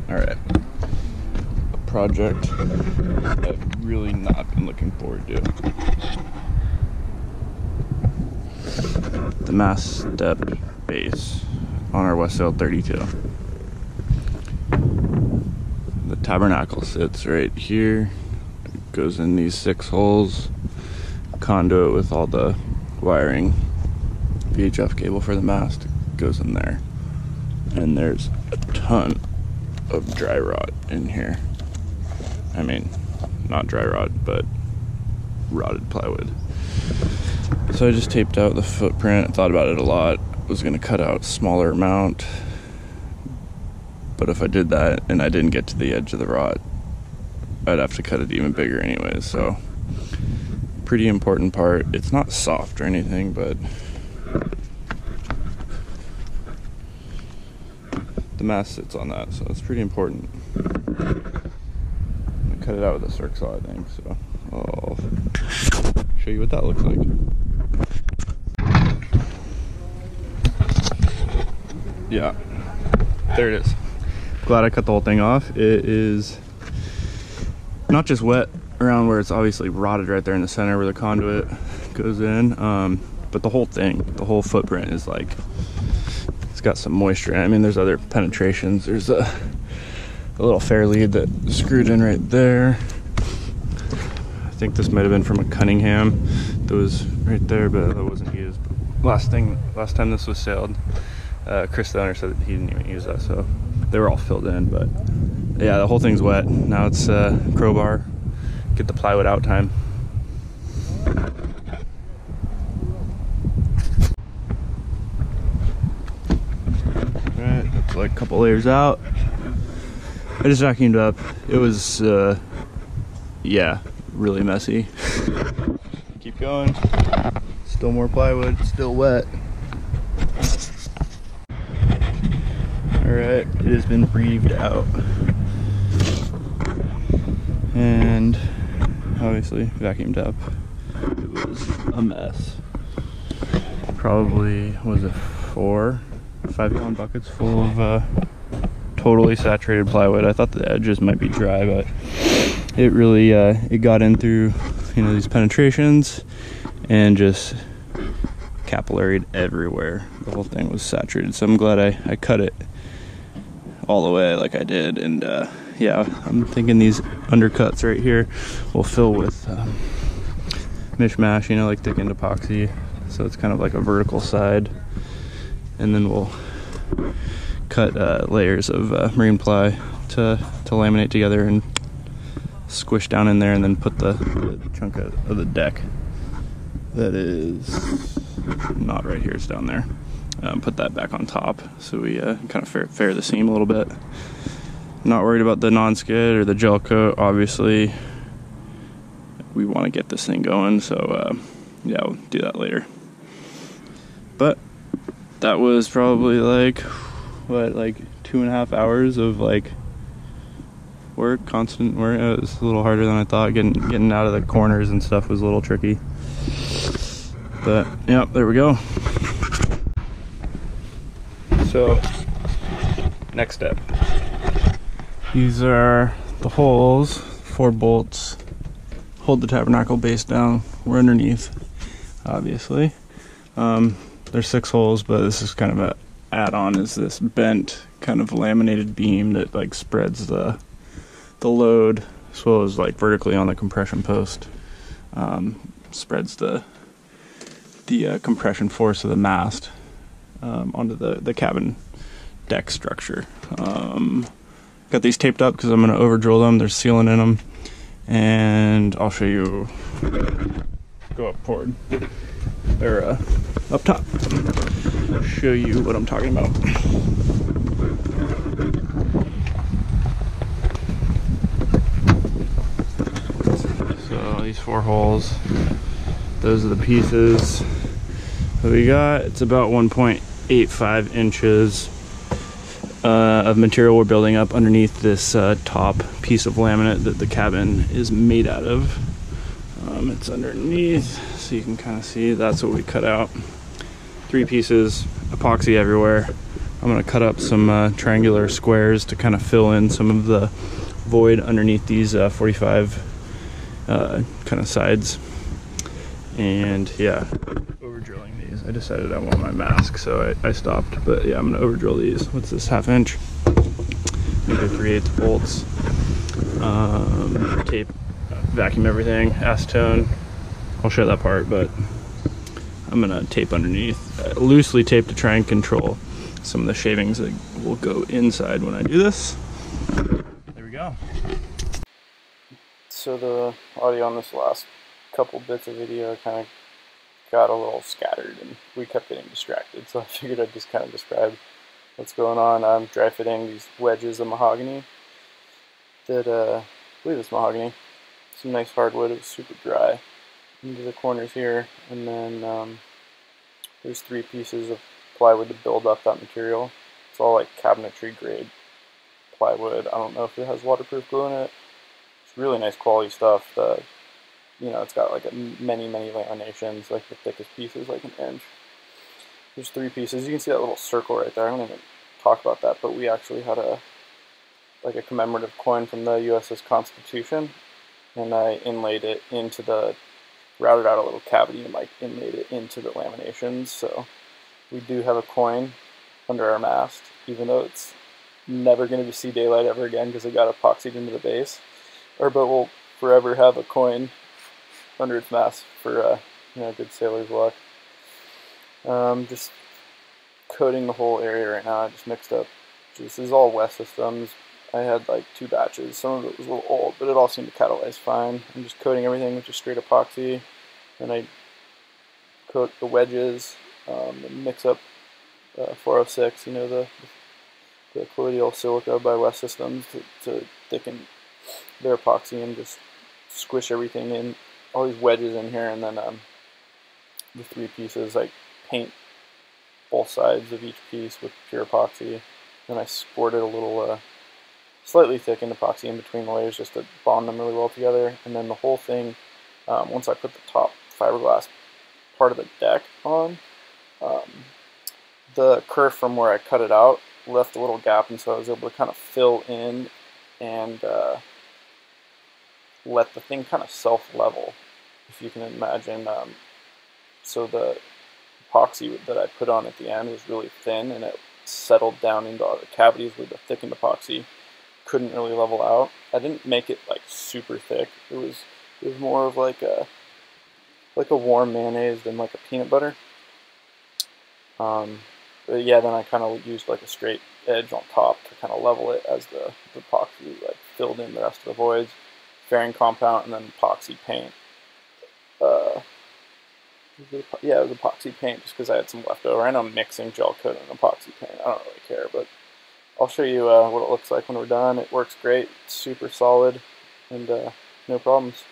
All right, a project I've really not been looking forward to. The mast step base on our Westsail 32. The tabernacle sits right here. It goes in these 6 holes. Conduit with all the wiring. VHF cable for the mast goes in there. And there's a ton of dry rot in here. I mean, not dry rot, but rotted plywood. So I just taped out the footprint. I thought about it a lot. I was gonna cut out a smaller amount, but if I did that and I didn't get to the edge of the rot, I'd have to cut it even bigger anyways. So pretty important part. It's not soft or anything, but the mast sits on that, so it's pretty important. I'm gonna cut it out with a circ saw, I think, so I'll show you what that looks like. Yeah, there it is. Glad I cut the whole thing off. It is not just wet around where it's obviously rotted right there in the center where the conduit goes in, but the whole thing, the whole footprint is like, it's got some moisture in it. I mean, there's other penetrations. There's a little fair lead that screwed in right there. I think this might have been from a Cunningham that was right there, but that wasn't used. Last time this was sailed, Chris, the owner, said that he didn't even use that, so they were all filled in. But yeah, the whole thing's wet. Now it's crowbar, get the plywood out time. Alright, it's like a couple layers out. I just vacuumed up. It was, yeah, really messy. Keep going. Still more plywood, still wet. Alright, it has been breathed out. And obviously vacuumed up. It was a mess. Probably, was it 4 5-gallon buckets full of totally saturated plywood. I thought the edges might be dry, but it really it got in through, you know, these penetrations and just capillaried everywhere. The whole thing was saturated, so I'm glad I cut it all the way like I did. And yeah, I'm thinking these undercuts right here will fill with mishmash, you know, like thickened epoxy, so it's kind of like a vertical side, and then we'll cut layers of marine ply to laminate together and squish down in there, and then put the chunk of the deck that is not right here, it's down there, put that back on top, so we kind of fair the seam a little bit. Not worried about the non-skid or the gel coat. Obviously we want to get this thing going, so yeah, we'll do that later. But that was probably like, what, like 2.5 hours of like work, constant work. It was a little harder than I thought. Getting out of the corners and stuff was a little tricky, but yeah, there we go. So next step, these are the holes, 4 bolts hold the tabernacle base down. We're underneath, obviously. There's 6 holes, but this is kind of a add-on, is this bent kind of laminated beam that like spreads the load as well as like vertically on the compression post, spreads the compression force of the mast onto the cabin deck structure. Got these taped up because I'm going to over drill them. There's sealant in them, and I'll show you. Go up forward, or up top. Show you what I'm talking about. So these 4 holes, those are the pieces that we got. It's about 1.85 inches of material we're building up underneath this top piece of laminate that the cabin is made out of. It's underneath, so you can kind of see that's what we cut out. 3 pieces, epoxy everywhere, I'm going to cut up some triangular squares to kind of fill in some of the void underneath these 45 kind of sides. And yeah, over drilling these. I decided I want my mask, so I stopped. But yeah, I'm going to over drill these. What's this, 1/2 inch? Maybe 3/8 bolts. Tape, vacuum everything, acetone. I'll show that part, but I'm going to tape underneath. Loosely tape to try and control some of the shavings that will go inside when I do this. There we go. So the audio on this last couple bits of video kind of got a little scattered and we kept getting distracted, so I figured I'd just kind of describe what's going on. I'm dry fitting these wedges of mahogany that, I believe it's mahogany. Some nice hardwood. It was super dry into the corners here, and then there's 3 pieces of plywood to build up that material. It's all like cabinetry grade plywood. I don't know if it has waterproof glue in it. It's really nice quality stuff. You know, it's got like many laminations, like the thickest piece is like 1 inch. There's 3 pieces. You can see that little circle right there. I don't even talk about that, but we actually had a commemorative coin from the USS Constitution, and I inlaid it into routed out a little cavity and like inlaid it into the laminations. So we do have a coin under our mast, even though it's never going to see daylight ever again because it got epoxied into the base. Our boat will forever have a coin under its mast for you know, good sailor's luck. Just coating the whole area right now. I just mixed up. This is all West systems. I had like 2 batches. Some of it was a little old, but it all seemed to catalyze fine. I'm just coating everything with just straight epoxy. Then I coat the wedges and mix up 406, you know, the colloidal silica by West Systems to thicken their epoxy and just squish everything in, all these wedges in here, and then the 3 pieces, I paint both sides of each piece with pure epoxy. Then I squirted a little slightly thickened epoxy in between the layers just to bond them really well together. And then the whole thing, once I put the top fiberglass part of the deck on, the kerf from where I cut it out left a little gap, and so I was able to kind of fill in and let the thing kind of self-level, if you can imagine. So the epoxy that I put on at the end was really thin, and it settled down into all the cavities where the thickened epoxy couldn't really level out. I didn't make it like super thick. It was more of like a warm mayonnaise than like a peanut butter. But yeah, then I kind of used like a straight edge on top to kind of level it as the epoxy like filled in the rest of the voids. Fairing compound and then epoxy paint. Yeah, it was epoxy paint just because I had some left over. I know I'm mixing gel coat and epoxy paint. I don't really care, but I'll show you what it looks like when we're done. It works great, it's super solid, and no problems.